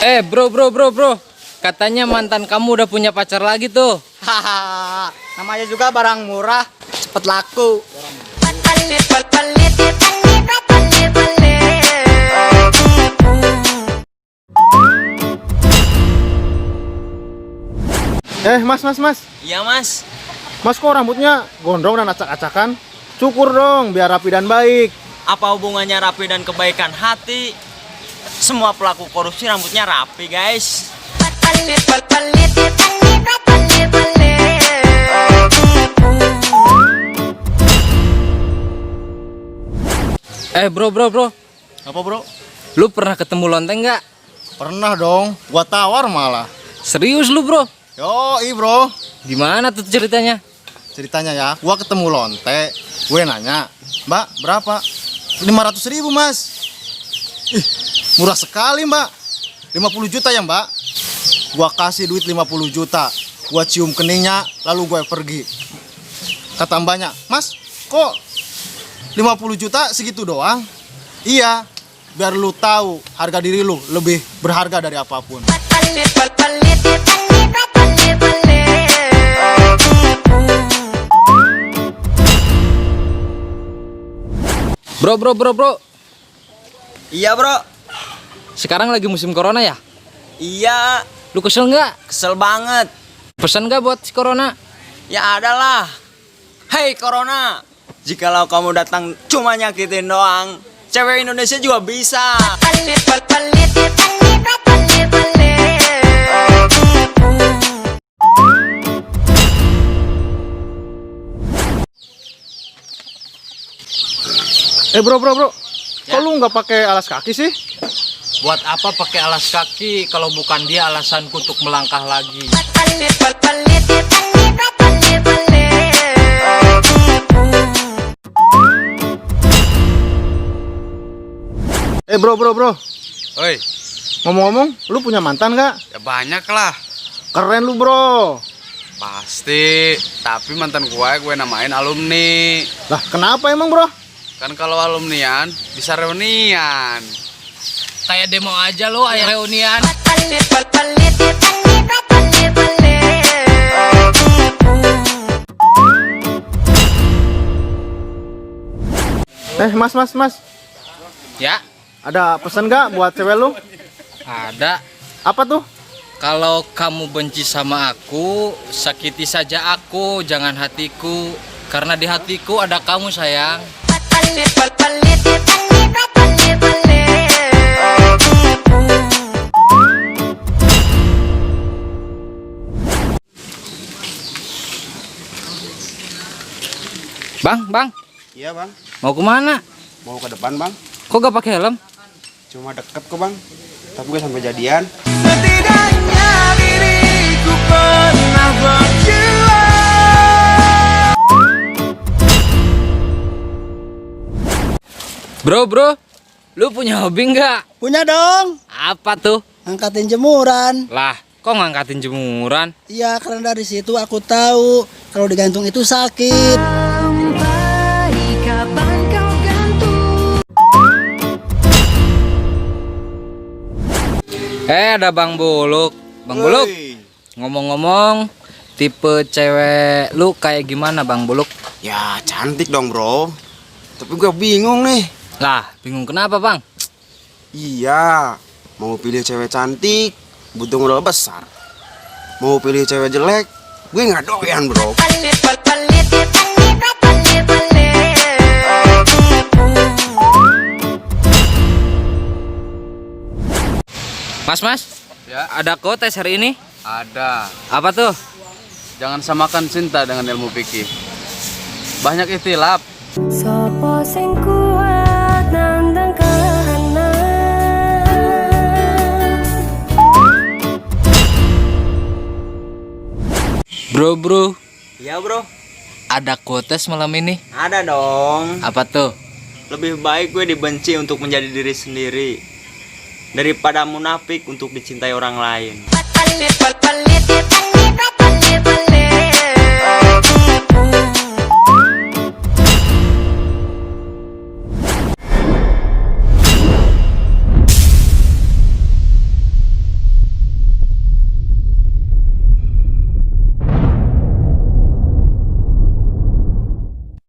Bro. Katanya mantan kamu udah punya pacar lagi tuh. Hahaha, namanya juga barang murah, cepet laku. Mas. Iya, Mas. Mas kok rambutnya gondrong dan acak-acakan? Cukur dong, biar rapi dan baik. Apa hubungannya rapi dan kebaikan hati? Semua pelaku korupsi rambutnya rapi, guys. Bro. Apa bro? Lu pernah ketemu Lonteng nggak? Pernah dong, gua tawar malah. Serius lu, bro? Yoi bro. Gimana tuh ceritanya? Ceritanya ya, gua ketemu lonte. Gue nanya, mbak berapa? 500.000 mas. Ih, murah sekali mbak. 50 juta ya mbak. Gua kasih duit 50 juta. Gua cium keningnya, lalu gue pergi. Kata mbaknya, mas kok 50 juta segitu doang? Iya, biar lu tahu harga diri lu lebih berharga dari apapun. Bro. Iya bro, Sekarang lagi musim corona ya? iya, Lu kesel nggak? kesel banget. Pesan nggak buat si corona? Ya adalah, hei Corona, jikalau kamu datang cuma nyakitin doang, cewek Indonesia juga bisa. Bro. Kok lu nggak pakai alas kaki sih? Buat apa pakai alas kaki kalau bukan dia alasanku untuk melangkah lagi? Bro. Oi, Ngomong-ngomong, lu punya mantan nggak? ya banyak lah. Keren lu bro. Pasti, tapi mantan gue namain alumni. Lah kenapa emang bro? Kan kalau alumnian bisa reunian. Kayak demo aja lo, ayah reunian. Mas. Ya, Ada pesan nggak buat cewek lu? ada. Apa tuh? Kalau kamu benci sama aku, sakiti saja aku, jangan hatiku. Karena di hatiku ada kamu, sayang. Bang, Iya bang, mau kemana? mau ke depan bang. Kok gak pakai helm? Cuma deket kok bang, tapi gue sampai jadian. Setidaknya diriku pernah berjuang. Bro, lu punya hobi nggak? Punya dong, Apa tuh? angkatin jemuran. Lah, kok ngangkatin jemuran? Iya, karena dari situ aku tahu kalau digantung itu sakit. Ada Bang Buluk. Bang Buluk, ngomong-ngomong, tipe cewek lu kayak gimana Bang Buluk? Ya cantik dong bro, tapi gue bingung nih. Lah, bingung kenapa Bang? Iya, mau pilih cewek cantik butuh modal besar. Mau pilih cewek jelek, gue nggak doyan bro. Mas, Ya, ada quotes hari ini? ada. Apa tuh? Jangan samakan cinta dengan ilmu fikih. Banyak ikhtilaf. Sopo sing kuat nandang kahanan. Bro, Iya bro, ada quotes malam ini? ada dong. Apa tuh? Lebih baik gue dibenci untuk menjadi diri sendiri daripada munafik untuk dicintai orang lain.